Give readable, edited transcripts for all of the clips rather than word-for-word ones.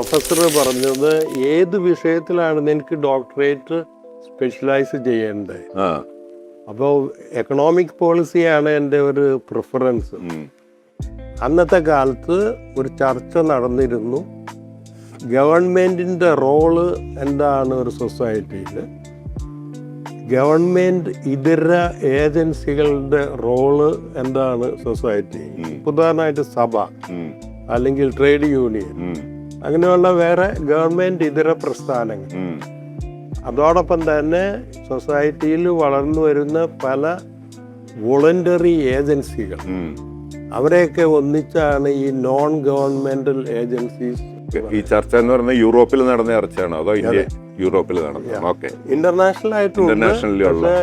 Professor പറഞ്ഞത് ഏത് വിഷയത്തിലാണ് നിനക്ക് ഡോക്ടറേറ്റ് സ്പെഷ്യലൈസ് ചെയ്യേണ്ടത്. അപ്പോൾ എക്കണോമിക് പോളിസിയാണ് എൻ്റെ ഒരു പ്രിഫറൻസ്. അന്നത്തെ കാലത്ത് ഒരു ചർച്ച നടന്നിരുന്നു, ഗവൺമെൻറ്റിൻ്റെ റോള് എന്താണ് ഒരു സൊസൈറ്റിയിൽ, ഗവൺമെൻറ് ഇതര ഏജൻസികളുടെ റോള് എന്താണ് സൊസൈറ്റി. ഉദാഹരണമായിട്ട് സഭ അല്ലെങ്കിൽ ട്രേഡ് യൂണിയൻ, അങ്ങനെയുള്ള വേറെ ഗവൺമെൻറ് ഇതര പ്രസ്ഥാനങ്ങൾ. അതോടൊപ്പം തന്നെ സൊസൈറ്റിയിൽ വളർന്നു വരുന്ന പല വോളണ്ടറി ഏജൻസികൾ, അവരെയൊക്കെ ഒന്നിച്ചാണ് ഈ നോൺ ഗവൺമെന്റൽ ഏജൻസീസ്. ഈ ചർച്ച എന്ന് പറയുന്നത് യൂറോപ്പിൽ നടന്ന ചർച്ചയാണോ അതോ യൂറോപ്പിൽ നടന്നത്? ഇന്റർനാഷണൽ ആയിട്ടുള്ള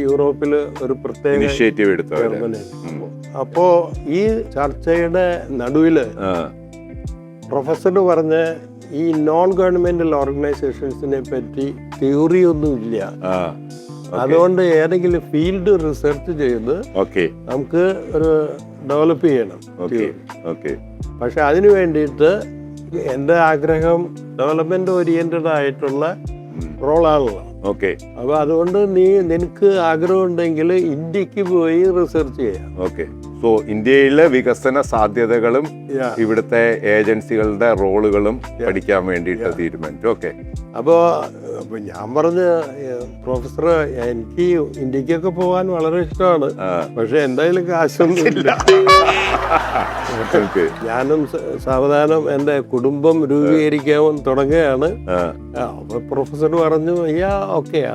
യൂറോപ്പിൽ ഒരു പ്രത്യേക ഇനിഷ്യേറ്റീവ് എടുത്ത. അപ്പോ ഈ ചർച്ചയുടെ നടുവില് പ്രൊഫസർ പറഞ്ഞ ഈ നോൺ ഗവൺമെന്റൽ ഓർഗനൈസേഷൻസിനെ പറ്റി തിയറി ഒന്നുമില്ല, അതുകൊണ്ട് ഏതെങ്കിലും ഫീൽഡ് റിസർച്ച് ചെയ്ത് നമുക്ക് ഒരു ഡെവലപ്പ് ചെയ്യണം. പക്ഷെ അതിനു വേണ്ടിയിട്ട് എൻ്റെ ആഗ്രഹം ഡെവലപ്മെന്റ് ഓറിയന്റഡ് ആയിട്ടുള്ള റോളാണല്ലോ. അപ്പൊ അതുകൊണ്ട് നിനക്ക് ആഗ്രഹം ഉണ്ടെങ്കിൽ ഇന്ത്യക്ക് പോയി റിസർച്ച് ചെയ്യാം. സോ ഇന്ത്യയിലെ വികസന സാധ്യതകളും ഇവിടുത്തെ ഏജൻസികളുടെ റോളുകളും പഠിക്കാൻ വേണ്ടിയിട്ട് തീരുമാനിച്ചു. അപ്പോ ഞാൻ പറഞ്ഞ പ്രൊഫസർ, എനിക്ക് ഇന്ത്യക്കൊക്കെ പോകാൻ വളരെ ഇഷ്ടമാണ്, പക്ഷെ എന്തായാലും കാശൊന്നുമില്ല. ഞാനും സാവധാനം എൻ്റെ കുടുംബം രൂപീകരിക്കാൻ തുടങ്ങുകയാണ്. അപ്പൊ പ്രൊഫസർ പറഞ്ഞു,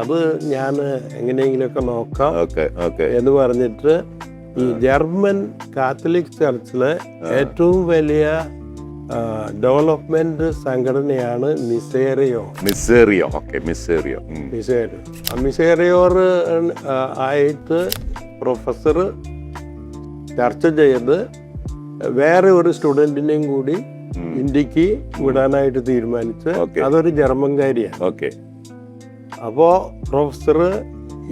അത് ഞാൻ എങ്ങനെയെങ്കിലുമൊക്കെ നോക്കാം എന്ന് പറഞ്ഞിട്ട് ഈ ജർമ്മൻ കാത്തലിക് ചർച്ചിലെ ഏറ്റവും വലിയ ഡെവലപ്മെന്റ് സംഘടനയാണ് മിസേറിയോർ ആയിട്ട് പ്രൊഫസർ ചർച്ച ചെയ്ത് വേറെ ഒരു സ്റ്റുഡന്റിനെയും കൂടി ഇന്ത്യക്ക് വിടാനായിട്ട് തീരുമാനിച്ച്. അതൊരു ജർമ്മൻകാരിയാണ്. അപ്പോ പ്രൊഫസർ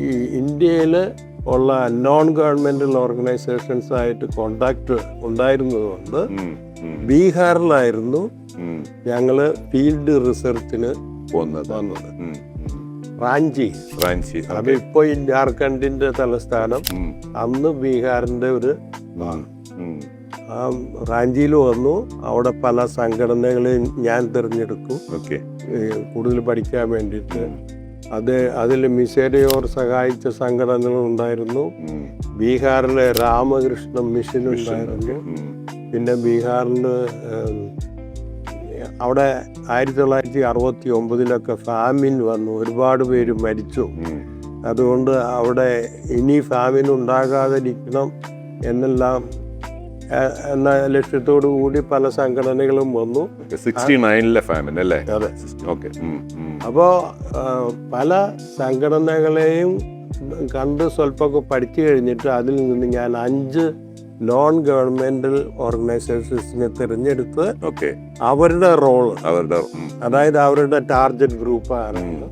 ഈ ഇന്ത്യയില് ഉള്ള നോൺ ഗവൺമെന്റൽ ഓർഗനൈസേഷൻസ് ആയിട്ട് കോണ്ടാക്ട് ഉണ്ടായിരുന്നതുകൊണ്ട് ബീഹാറിലായിരുന്നു ഞങ്ങള് ഫീൽഡ് റിസർച്ചിന് വന്നത്. റാഞ്ചി. അത് ഇപ്പൊ ഈ ജാർഖണ്ഡിന്റെ തലസ്ഥാനം, അന്ന് ബീഹാറിന്റെ ഒരു റാഞ്ചിയിൽ വന്നു. അവിടെ പല സംഘടനകളെയും ഞാൻ തിരഞ്ഞെടുക്കും കൂടുതൽ പഠിക്കാൻ വേണ്ടിയിട്ട്. അതിൽ മിസേറിയോർ സഹായിച്ച സംഘടനകൾ ഉണ്ടായിരുന്നു. ബീഹാറിലെ രാമകൃഷ്ണ മിഷൻ ഉണ്ടായിരുന്നു. പിന്നെ ബീഹാറിൽ അവിടെ 1969 ഫാമിൻ വന്നു, ഒരുപാട് പേര് മരിച്ചു. അതുകൊണ്ട് അവിടെ ഇനി ഫാമിൻ ഉണ്ടാകാതിരിക്കണം എന്ന ലക്ഷ്യത്തോടു കൂടി പല സംഘടനകളും വന്നു. 69 ഫാമിൻ അല്ലേ? അതെ. അപ്പോ പല സംഘടനകളെയും കണ്ട് സ്വല്പമൊക്കെ പഠിച്ചു കഴിഞ്ഞിട്ട് അതിൽ നിന്ന് ഞാൻ 5 നോൺ ഗവൺമെന്റൽ ഓർഗനൈസേഷൻസിനെ തിരഞ്ഞെടുത്ത് അവരുടെ റോള്, അതായത് അവരുടെ ടാർഗറ്റ് ഗ്രൂപ്പ് ആരാണ്,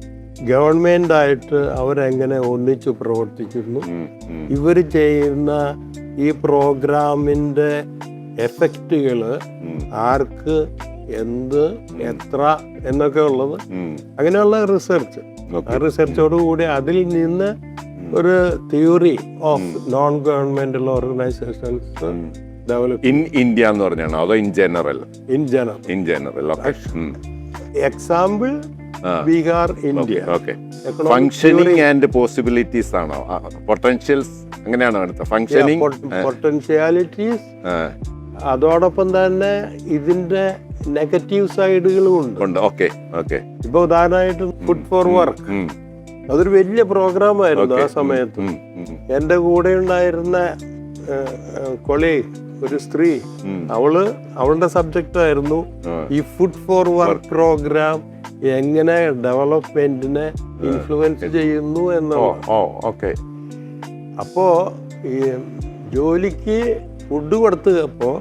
ഗവൺമെന്റ് ആയിട്ട് അവരെങ്ങനെ ഒന്നിച്ചു പ്രവർത്തിക്കുന്നു, ഇവർ ചെയ്യുന്ന ഈ പ്രോഗ്രാമിന്റെ എഫക്റ്റുകള് ആർക്ക്, എന്ത്, എത്ര എന്നൊക്കെ ഉള്ളത്, അങ്ങനെയുള്ള റിസർച്ച്. ആ റിസർച്ചോടുകൂടി അതിൽ നിന്ന് ഒരു theory of non governmental organisations develop. In India എന്ന് പറഞ്ഞാണോ അതോ in general? In general. Example Bihar, India. Functioning and possibilities ആണോ? പൊട്ടൻഷ്യൽസ് അങ്ങനെയാണോ അടുത്ത? ഫങ്ഷനിങ്, പൊട്ടൻഷ്യാലിറ്റീസ്, അതോടൊപ്പം തന്നെ ഇതിന്റെ നെഗറ്റീവ് സൈഡുകളും ഉണ്ട്. ഇപ്പൊ ഉദാഹരണമായിട്ട് ഫുഡ് ഫോർ വർക്ക്, അതൊരു വലിയ പ്രോഗ്രാം ആയിരുന്നു ആ സമയത്ത്. എന്റെ കൂടെ ഉണ്ടായിരുന്ന കൊളീഗ്, ഒരു സ്ത്രീ, അവളുടെ സബ്ജക്റ്റ് ആയിരുന്നു ഈ ഫുഡ് ഫോർ വർക്ക് പ്രോഗ്രാം എങ്ങനെ ഡെവലപ്മെന്റിനെ ഇൻഫ്ലുവൻസ് ചെയ്യുന്നു എന്നുള്ളത്. അപ്പോ ഈ ജോലിക്ക് ഫുഡ് കൊടുത്തപ്പോ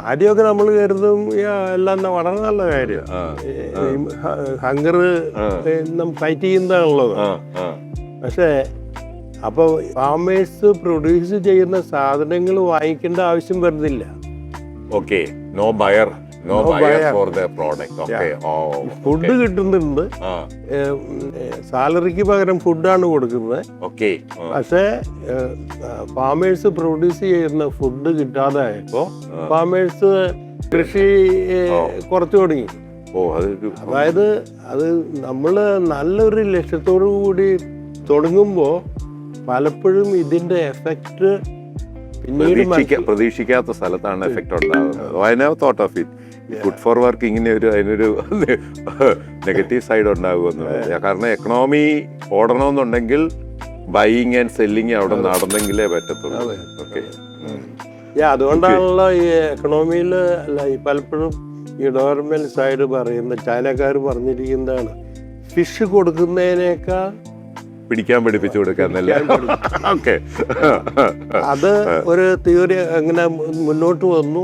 ആദ്യമൊക്കെ നമ്മൾ കരുതും എല്ലാം വളരെ നല്ല കാര്യം, ഹങ്കർ ഫൈറ്റ് ചെയ്യുന്നതാണുള്ളത്. പക്ഷേ അപ്പോൾ ഫാമേഴ്സ് പ്രൊഡ്യൂസ് ചെയ്യുന്ന സാധനങ്ങൾ വാങ്ങിക്കേണ്ട ആവശ്യം വരുന്നില്ല. No buyer. No buyer for their product. Okay. Oh. Food കിട്ടുന്നുണ്ട്, സാലറിക്ക് പകരം ഫുഡാണ് കൊടുക്കുന്നത്. Okay. പക്ഷേ ഫാമേഴ്സ് പ്രൊഡ്യൂസ് ചെയ്യുന്ന ഫുഡ് കിട്ടാതായപ്പോ ഫാമേഴ്സ് കൃഷി കുറച്ചു തുടങ്ങി. അതായത് അത് നമ്മള് നല്ലൊരു ലക്ഷ്യത്തോടു കൂടി തുടങ്ങുമ്പോ പലപ്പോഴും ഇതിന്റെ എഫക്റ്റ് പ്രതീക്ഷിക്കാത്ത സ്ഥലത്താണ് എഫക്ട് ഉണ്ടാകുന്നത്. I never thought of it. Food for work ഇങ്ങനെ അതിനൊരു നെഗറ്റീവ് സൈഡ് ഉണ്ടാകുമെന്നുള്ളത്. കാരണം എക്കണോമി ഓടണമെന്നുണ്ടെങ്കിൽ ബൈയിങ് ആൻഡ് സെല്ലിങ് അവിടെ നടന്നെങ്കിലേ പറ്റത്തുള്ളൂ. ഓക്കെ, അതുകൊണ്ടാണല്ലോ ഈ എക്കണോമിയിൽ അല്ല ഈ പലപ്പോഴും ഈ ഗവൺമെന്റ് സൈഡ് പറയുന്ന ചൈനക്കാർ പറഞ്ഞിരിക്കുന്നതാണ് ഫിഷ് കൊടുക്കുന്നതിനേക്കാൾ പിടിക്കാൻ പഠിപ്പിച്ചു കൊടുക്കാന്നല്ല. ഓക്കെ, അത് ഒരു തിയറി അങ്ങനെ മുന്നോട്ട് വന്നു.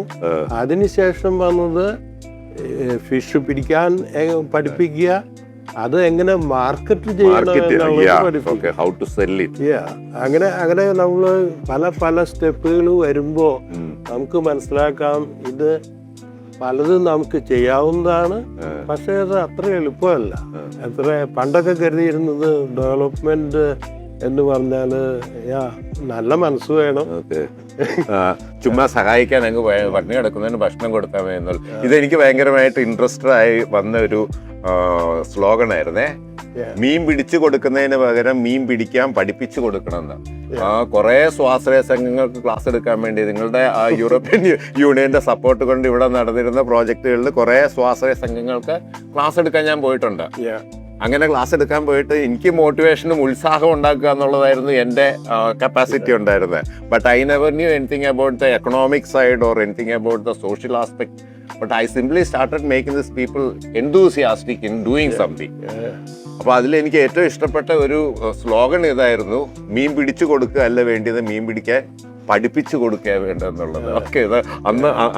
അതിനുശേഷം വന്നത് ഫിഷ് പിടിക്കാൻ പഠിപ്പിക്കുക, അത് എങ്ങനെ മാർക്കറ്റ് ചെയ്യണം, അങ്ങനെ അങ്ങനെ നമ്മള് പല സ്റ്റെപ്പുകൾ വരുമ്പോ നമുക്ക് മനസ്സിലാക്കാം ഇത് പലതും നമുക്ക് ചെയ്യാവുന്നതാണ്. പക്ഷെ അത് അത്ര എളുപ്പമല്ല. പണ്ടൊക്കെ കരുതിയിരുന്നത് ഡെവലപ്മെന്റ് എന്ന് പറഞ്ഞാല് നല്ല മനസ്സ് വേണം, ചുമ്മാ സഹായിക്കാൻ അങ്ങ് പട്ടിണി കിടക്കുന്നതിന് ഭക്ഷണം കൊടുക്കാൻ വേണം. ഇതെനിക്ക് ഭയങ്കരമായിട്ട് ഇൻട്രസ്റ്റഡ് ആയി വന്ന ഒരു സ്ലോഗൻ ആയിരുന്നേ. മീൻ പിടിച്ചു കൊടുക്കുന്നതിന് പകരം മീൻ പിടിക്കാൻ പഠിപ്പിച്ചു കൊടുക്കണമെന്ന്. കുറെ സ്വാശ്രയ സംഘങ്ങൾക്ക് ക്ലാസ് എടുക്കാൻ വേണ്ടി നിങ്ങളുടെ ആ യൂറോപ്യൻ യൂണിയന്റെ സപ്പോർട്ട് കൊണ്ട് ഇവിടെ നടന്നിരുന്ന പ്രോജക്റ്റുകളിൽ കുറെ സ്വാശ്രയ സംഘങ്ങൾക്ക് ക്ലാസ് എടുക്കാൻ ഞാൻ പോയിട്ടുണ്ട്. അങ്ങനെ ക്ലാസ് എടുക്കാൻ പോയിട്ട് എനിക്ക് മോട്ടിവേഷനും ഉത്സാഹം ഉണ്ടാക്കുക എന്നുള്ളതായിരുന്നു എൻ്റെ കപ്പാസിറ്റി ഉണ്ടായിരുന്നത്. But I never knew anything about the economic side or anything about the social aspect. But I simply started making this people enthusiastic in doing something. അപ്പോൾ അതിൽ എനിക്ക് ഏറ്റവും ഇഷ്ടപ്പെട്ട ഒരു സ്ലോഗൻ ഇതായിരുന്നു, മീൻ പിടിച്ചു കൊടുക്കുക അല്ല വേണ്ടിയത്, മീൻ പിടിക്കാൻ പഠിപ്പിച്ചു കൊടുക്കുക വേണ്ടെന്നുള്ളത്. ഓക്കെ, ഇത്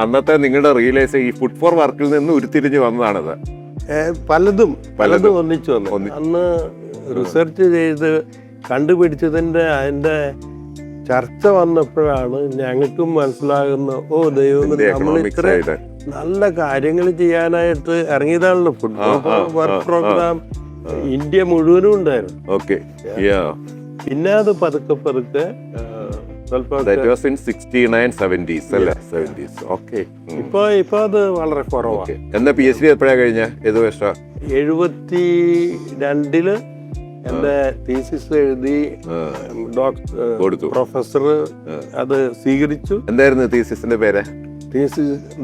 അന്നത്തെ നിങ്ങളുടെ റിയലൈസ് ഈ ഫുഡ് ഫോർ വർക്കിൽ നിന്ന് ഉരുത്തിരിഞ്ഞ് വന്നതാണിത്. പലതും ഒന്നിച്ചു വന്നു. അന്ന് റിസർച്ച് ചെയ്ത് കണ്ടുപിടിച്ചതിന്റെ അതിന്റെ ചർച്ച വന്നപ്പോഴാണ് ഞങ്ങൾക്കും മനസ്സിലാകുന്ന ദൈവം നമ്മൾ ഇത്ര നല്ല കാര്യങ്ങൾ ചെയ്യാനായിട്ട് ഇറങ്ങിയതാണല്ലോ. ഫുട്ബോൾ വർക്ക് പ്രോഗ്രാം ഇന്ത്യ മുഴുവനും ഉണ്ടായിരുന്നു. ഓക്കെ, പിന്നെ അത് പതുക്കെ ഇപ്പൊ അത് വളരെ കുറവാണ്. എന്താ PhD എപ്പോഴാ കഴിഞ്ഞ? ഏത് വർഷം? 72 എന്റെ തീസിസ് എഴുതി പ്രൊഫസർ അത് സ്വീകരിച്ചു. എന്തായിരുന്നു തീസിസിന്റെ പേര്?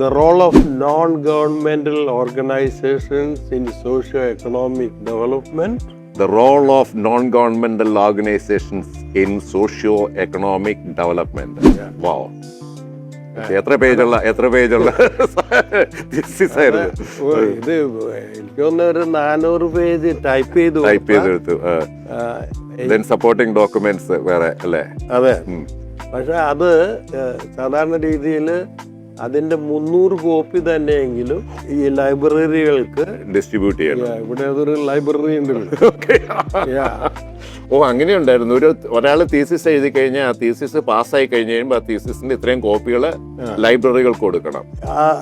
The role of non-governmental organizations in socio-economic development. The role of non-governmental organizations in socio-economic development. Wow. എത്ര പേജുള്ള തീസിസ് ആയിരുന്നു ഇത്? എനിക്ക് തോന്നുന്ന ഒരു 400 പേജ് ടൈപ്പ് ചെയ്തെടുത്തു. സപ്പോർട്ടിംഗ് ഡോക്യുമെന്റ്സ് വേറെ അല്ലേ? അതെ. പക്ഷെ അത് സാധാരണ രീതിയിൽ അതിന്റെ 300 കോപ്പി തന്നെയെങ്കിലും ഈ ലൈബ്രറികൾക്ക് ഡിസ്ട്രിബ്യൂട്ട് ചെയ്യണം. ഇവിടെ അതൊരു ലൈബ്രറി ഉണ്ട്. അങ്ങനെയുണ്ടായിരുന്നു. ഒരാൾ തീസിസ് എഴുതി കഴിഞ്ഞാൽ ആ തീസിസ് പാസ്സായി കഴിഞ്ഞ് കഴിയുമ്പോൾ ആ തീസിസിന്റെ ഇത്രയും കോപ്പികൾ ലൈബ്രറികൾക്ക് കൊടുക്കണം.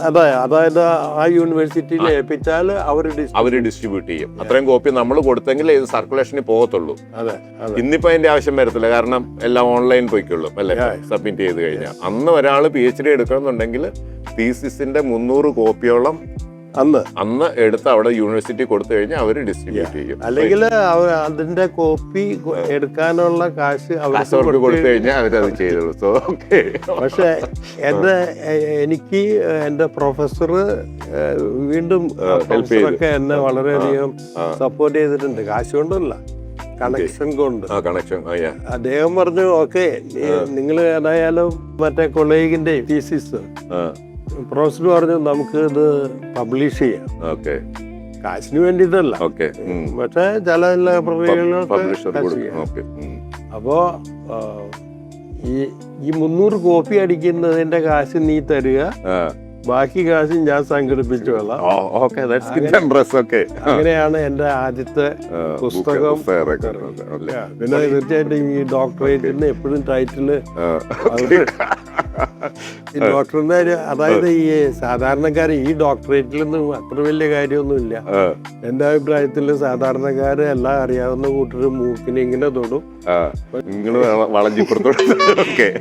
അതായത് ആ യൂണിവേഴ്സിറ്റിയിൽ ഏൽപ്പിച്ചാൽ അവര് ഡിസ്ട്രിബ്യൂട്ട് ചെയ്യും. അത്രയും കോപ്പി നമ്മൾ കൊടുത്തെങ്കിൽ ഇത് സർക്കുലേഷനിൽ പോകത്തുള്ളൂ. ഇന്നിപ്പോ അതിന്റെ ആവശ്യം വരത്തില്ല, കാരണം എല്ലാം ഓൺലൈൻ പോയിക്കുള്ളൂ അല്ലെ, സബ്മിറ്റ് ചെയ്ത് കഴിഞ്ഞാൽ. അന്ന് ഒരാൾ PhD എടുക്കണമെന്നുണ്ടെങ്കിൽ തീസിസിന്റെ 300 കോപ്പിയോളം അന്ന് എടുത്ത് അവിടെ യൂണിവേഴ്സിറ്റി കൊടുത്തു കഴിഞ്ഞാൽ അവര് ഡിസ്ട്രിബ്യൂട്ട് ചെയ്യും. അല്ലെങ്കിൽ അതിന്റെ കോപ്പി എടുക്കാനുള്ള കാശ് അവർക്ക് കൊടുത്തു കഴിഞ്ഞാൽ അവരത് ചെയ്തോളൂ. പക്ഷെ എനിക്ക് എന്റെ പ്രൊഫസർ വീണ്ടും പ്രൊഫസറൊക്കെ എന്നെ വളരെയധികം സപ്പോർട്ട് ചെയ്തിട്ടുണ്ട്. കാശ് കൊണ്ടല്ല, കണക്ഷൻ കൊണ്ട്. അദ്ദേഹം പറഞ്ഞു, ഓക്കെ നിങ്ങൾ ഏതായാലും മറ്റേ കൊളീഗിന്റെ തീസിസ് പ്രൊഫസർ പറഞ്ഞു നമുക്ക് ഇത് പബ്ലിഷ് ചെയ്യാം. കാശിന് വേണ്ടിയിട്ടല്ല, പക്ഷെ ചില അപ്പോ ഈ 300 കോപ്പി അടിക്കുന്നതിന്റെ കാശ് നീ തരിക, ബാക്കി കാശ് ഞാൻ സംഘടിപ്പിച്ചോളാം. അങ്ങനെയാണ് എന്റെ ആദ്യത്തെ പുസ്തകം. പിന്നെ തീർച്ചയായിട്ടും ഈ ഡോക്ടറേറ്റിന് എപ്പോഴും ടൈറ്റില് ഈ ഡോക്ടർമാര്, അതായത് ഈ സാധാരണക്കാര് ഈ ഡോക്ടറേറ്റിലൊന്നും അത്ര വലിയ കാര്യമൊന്നുമില്ല. എന്റെ അഭിപ്രായത്തില് സാധാരണക്കാര് എല്ലാം അറിയാവുന്ന കൂട്ടര് മൂക്കിനെ ഇങ്ങനെ തൊടും, നിങ്ങൾ വളഞ്ഞിപ്പുറത്തോട്ട്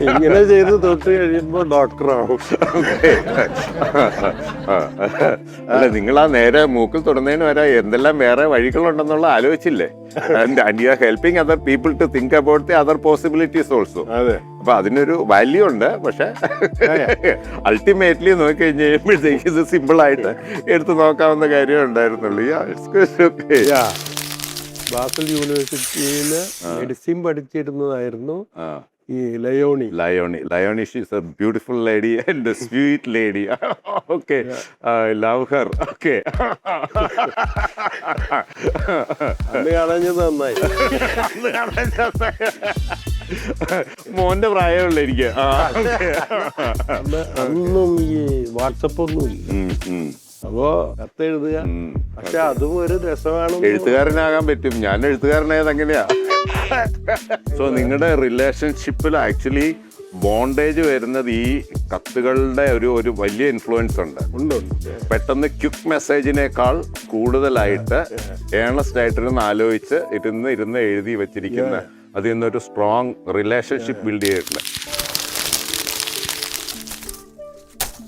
ഇങ്ങനെ ചെയ്ത് തൊട്ട് കഴിയുമ്പോ ഡോക്ടറാവും. അല്ല, നിങ്ങൾ ആ നേരെ മൂക്കിൽ തൊടുന്നതിന് വരെ എന്തെല്ലാം വേറെ വഴികളുണ്ടെന്നുള്ള ആലോചിച്ചില്ലേ? And you are helping other people to think about the other possibilities also. അതെ, അപ്പൊ അതിനൊരു വാല്യൂ ഉണ്ട്. പക്ഷെ അൾട്ടിമേറ്റ്ലി നോക്കി കഴിഞ്ഞ് കഴിയുമ്പോഴത്തേക്ക് ഇത് സിമ്പിൾ ആയിട്ട് എടുത്ത് നോക്കാവുന്ന കാര്യം ഉണ്ടായിരുന്നുള്ളൂ. ബാസൽ യൂണിവേഴ്സിറ്റിയില് മെഡിസിൻ പഠിച്ചിരുന്നതായിരുന്നു ഈ Leonie. She is A beautiful lady and sweet lady. Okay, I love her. Okay, അന്ന് കാണാഞ്ഞത് നന്നായി. മോന്റെ പ്രായമുള്ള എനിക്ക്. അന്നും ഈ വാട്സപ്പ് ഒന്നുമില്ല. അപ്പോ കത്തെഴുതുക, പക്ഷെ അതും ഒരു രസമാണ്. എഴുത്തുകാരനാകാൻ പറ്റും. ഞാൻ എഴുത്തുകാരനായത് അങ്ങനെയാ. സോ നിങ്ങളുടെ റിലേഷൻഷിപ്പിൽ ആക്ച്വലി ബോണ്ടേജ് വരുന്നത് ഈ കത്തുകളുടെ ഒരു വലിയ ഇൻഫ്ലുവൻസ് ഉണ്ട്. പെട്ടെന്ന് ക്വിക്ക് മെസ്സേജിനേക്കാൾ കൂടുതലായിട്ട് ഏണസ്റ്റ് ആയിട്ടിരുന്ന് ആലോചിച്ച് ഇരുന്ന് എഴുതി വെച്ചിരിക്കുന്ന അതിൽ നിന്നൊരു സ്ട്രോങ് റിലേഷൻഷിപ്പ് ബിൽഡ് ചെയ്തിട്ടുണ്ട്.